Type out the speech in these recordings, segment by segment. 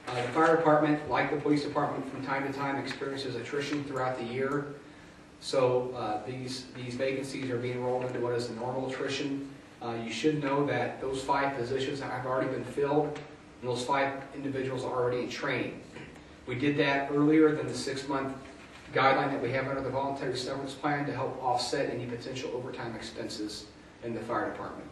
The fire department, like the police department, from time to time experiences attrition throughout the year. So these vacancies are being rolled into what is the normal attrition. You should know that those 5 positions have already been filled, and those 5 individuals are already in training. We did that earlier than the 6-month guideline that we have under the voluntary severance plan to help offset any potential overtime expenses in the fire department.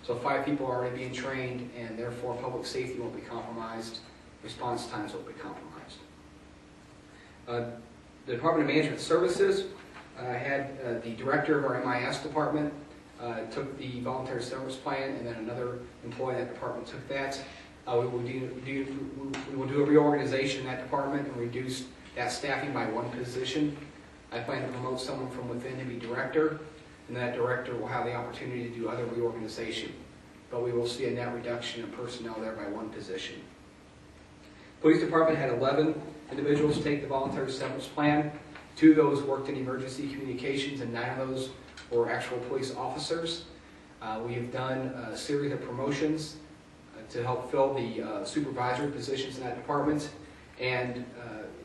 So 5 people are already being trained, and therefore public safety won't be compromised, response times won't be compromised. The Department of Management Services had the director of our MIS department took the voluntary severance plan, and then another employee in that department took that. We will do a reorganization in that department and reduce that staffing by 1 position. I plan to promote someone from within to be director, and that director will have the opportunity to do other reorganization. But we will see a net reduction in personnel there by 1 position. Police department had 11 individuals take the voluntary severance plan. 2 of those worked in emergency communications, and 9 of those were actual police officers. We have done a series of promotions to help fill the supervisory positions in that department. And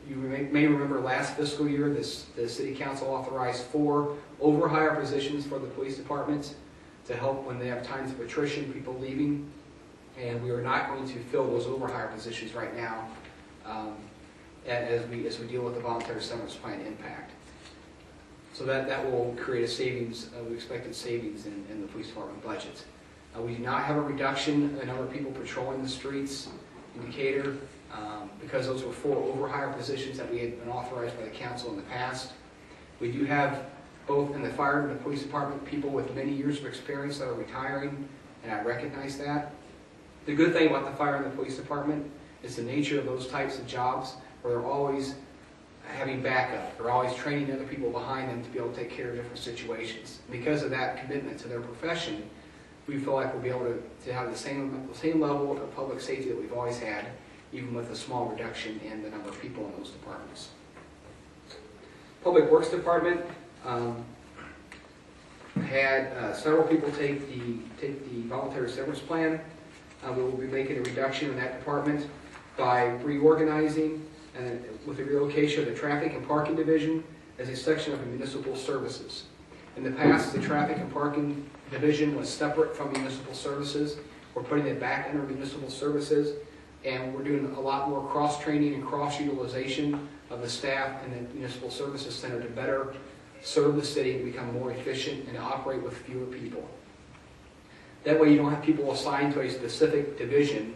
you may remember last fiscal year, the City Council authorized 4 overhire positions for the police department to help when they have times of attrition, people leaving. And we are not going to fill those overhire positions right now as we deal with the voluntary severance plan impact. So that will create a savings, we expected savings in the police department budget. We do not have a reduction in the number of people patrolling the streets indicator because those were 4 overhire positions that we had been authorized by the council in the past. We do have both in the fire and the police department people with many years of experience that are retiring, and I recognize that. The good thing about the fire and the police department is the nature of those types of jobs where they're always having backup. They're always training other people behind them to be able to take care of different situations. Because of that commitment to their profession, we feel like we'll be able to have the same level of public safety that we've always had, even with a small reduction in the number of people in those departments. Public Works Department had several people take the voluntary severance plan. We will be making a reduction in that department by reorganizing with the relocation of the Traffic and Parking Division as a section of municipal services. In the past, the Traffic and Parking Division was separate from municipal services. We're putting it back under municipal services, and we're doing a lot more cross-training and cross-utilization of the staff in the Municipal Services Center to better serve the city and become more efficient and operate with fewer people. That way you don't have people assigned to a specific division,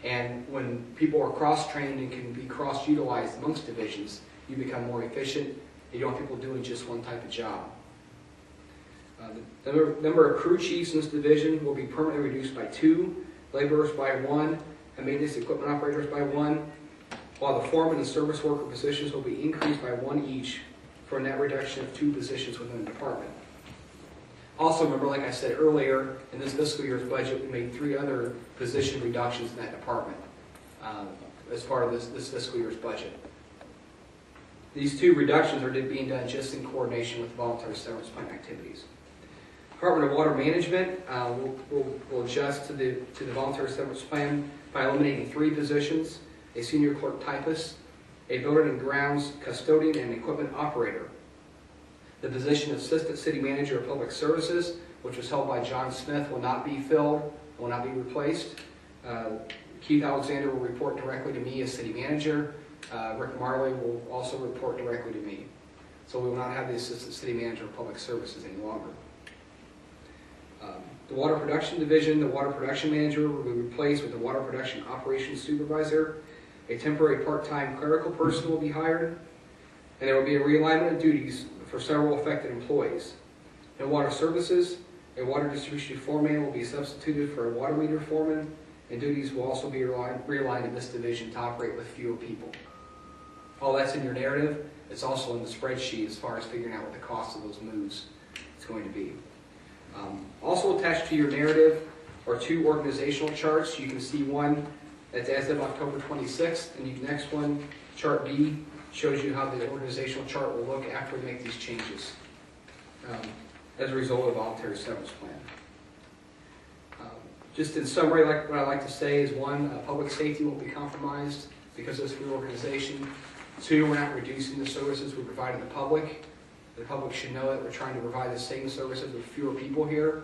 and when people are cross-trained and can be cross-utilized amongst divisions, you become more efficient. You don't have people doing just one type of job. The number of crew chiefs in this division will be permanently reduced by 2, laborers by 1, and maintenance equipment operators by 1, while the foreman and service worker positions will be increased by 1 each for a net reduction of 2 positions within the department. Also, remember, like I said earlier, in this fiscal year's budget, we made 3 other position reductions in that department as part of this fiscal year's budget. These 2 reductions are being done just in coordination with voluntary severance plan activities. Department of Water Management will adjust to the voluntary severance plan by eliminating 3 positions: a senior clerk typist, a building and grounds custodian, and equipment operator. The position of Assistant City Manager of Public Services, which was held by John Smith, will not be filled, will not be replaced. Keith Alexander will report directly to me as City Manager. Rick Marley will also report directly to me. So we will not have the Assistant City Manager of Public Services any longer. The Water Production Division, the Water Production Manager will be replaced with the Water Production Operations Supervisor. A temporary part-time clerical person will be hired, and there will be a realignment of duties for several affected employees. In Water Services, a water distribution foreman will be substituted for a water meter foreman, and duties will also be realigned in this division to operate with fewer people. All that's in your narrative. It's also in the spreadsheet as far as figuring out what the cost of those moves is going to be. Also attached to your narrative are 2 organizational charts. You can see one that's as of October 26th, and the next one, Chart B, shows you how the organizational chart will look after we make these changes as a result of the voluntary severance plan. Just in summary, what I like to say is 1, public safety won't be compromised. because of this reorganization. 2, we're not reducing the services we provide to the public. The public should know that we're trying to provide the same services with fewer people here.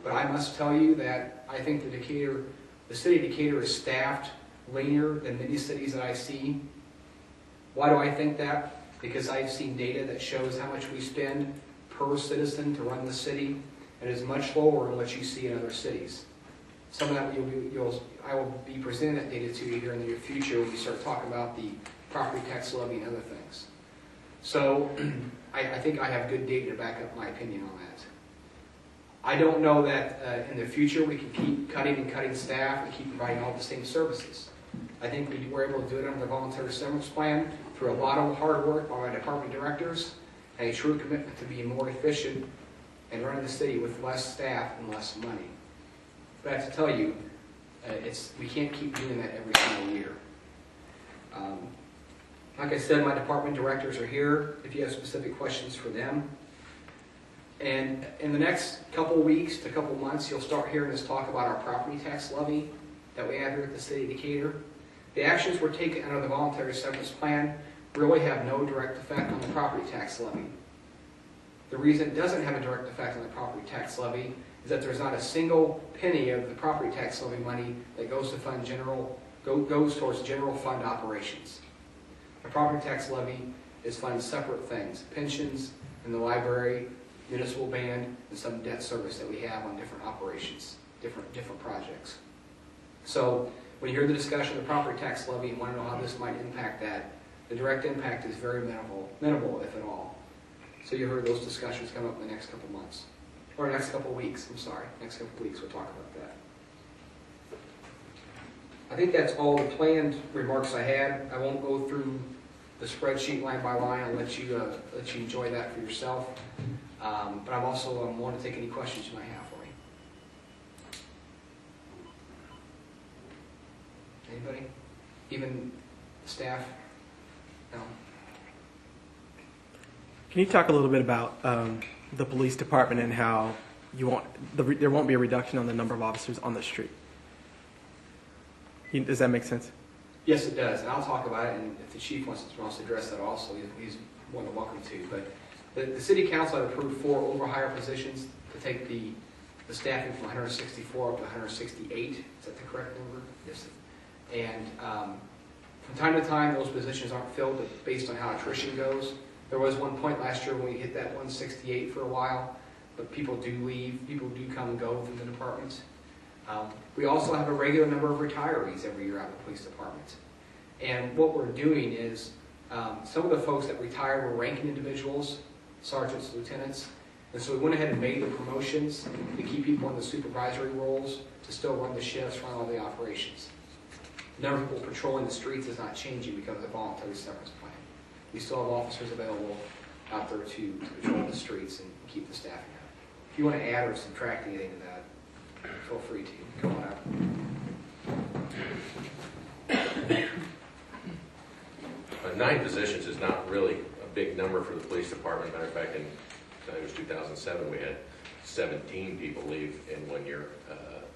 But I must tell you that I think the city of Decatur is staffed leaner than many cities that I see. Why do I think that? Because I've seen data that shows how much we spend per citizen to run the city, and it is much lower than what you see in other cities. Some of that I will be presenting that data to you here in the near future when we start talking about the property tax levy and other things. So I think I have good data to back up my opinion on that. I don't know that in the future we can keep cutting staff and keep providing all the same services. I think we were able to do it under the voluntary severance plan through a lot of hard work by our department directors and a true commitment to being more efficient and running the city with less staff and less money. But I have to tell you, we can't keep doing that every single year. Like I said, my department directors are here if you have specific questions for them. And in the next couple weeks to couple months, you'll start hearing us talk about our property tax levy that we have here at the city of Decatur. The actions we're taking under the voluntary severance plan really have no direct effect on the property tax levy. The reason it doesn't have a direct effect on the property tax levy is that there's not a single penny of the property tax levy money that goes to goes towards general fund operations. The property tax levy is funding separate things: pensions in the library, municipal band, and some debt service that we have on different operations, different projects. So when you hear the discussion of the property tax levy and want to know how this might impact that, the direct impact is very minimal, if at all. So you heard those discussions come up in the next couple months, or next couple weeks. I'm sorry, next couple weeks we'll talk about that. I think that's all the planned remarks I had. I won't go through the spreadsheet line by line. I'll let you enjoy that for yourself. But I'm also willing to take any questions you might have for me. Anybody? Even staff? No? Can you talk a little bit about the police department and how there won't be a reduction on the number of officers on the street? Does that make sense? Yes, it does, and I'll talk about it, and if the chief wants to address that also, he's more than welcome to. But the city council had approved 4 overhire positions to take the staffing from 164 up to 168. Is that the correct number? Yes. And from time to time, those positions aren't filled based on how attrition goes. There was one point last year when we hit that 168 for a while, but people do leave. People do come and go within the department. We also have a regular number of retirees every year out in the police department. And what we're doing is some of the folks that retired were ranking individuals, sergeants, lieutenants, and so we went ahead and made the promotions to keep people in the supervisory roles to still run the shifts, run all the operations. The number of people patrolling the streets is not changing because of the voluntary severance plan. We still have officers available out there to patrol the streets and keep the staffing up. If you want to add or subtract anything to that, feel free to. Come on up. 9 positions is not really a big number for the police department. Matter of fact, it was 2007, we had 17 people leave in 1 year.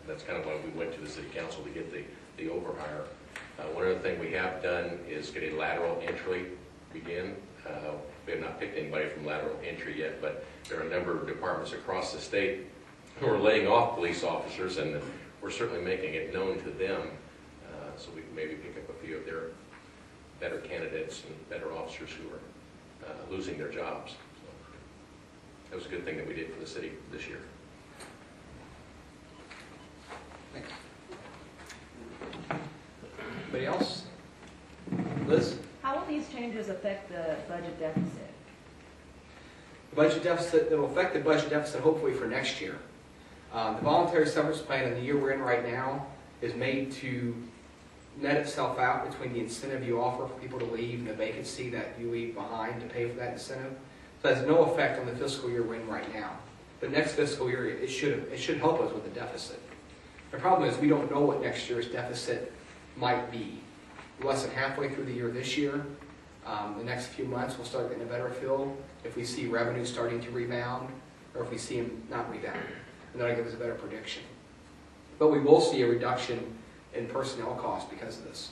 That's kind of why we went to the city council to get the overhire. One other thing we have done is get a lateral entry begin. We have not picked anybody from lateral entry yet, but there are a number of departments across the state who are laying off police officers, and we're certainly making it known to them so we can maybe pick up a few of their better candidates and better officers who are losing their jobs. So that was a good thing that we did for the city this year. Thanks. Anybody else? Liz? How will these changes affect the budget deficit? The budget deficit, it'll affect the budget deficit hopefully for next year. The voluntary severance plan in the year we're in right now is made to net itself out between the incentive you offer for people to leave and the vacancy that you leave behind to pay for that incentive. So it has no effect on the fiscal year we're in right now. But next fiscal year, it should help us with the deficit. The problem is we don't know what next year's deficit might be. We're less than halfway through the year this year. The next few months we'll start getting a better feel if we see revenue starting to rebound or if we see them not rebound. And that'll give us a better prediction. But we will see a reduction in personnel costs because of this.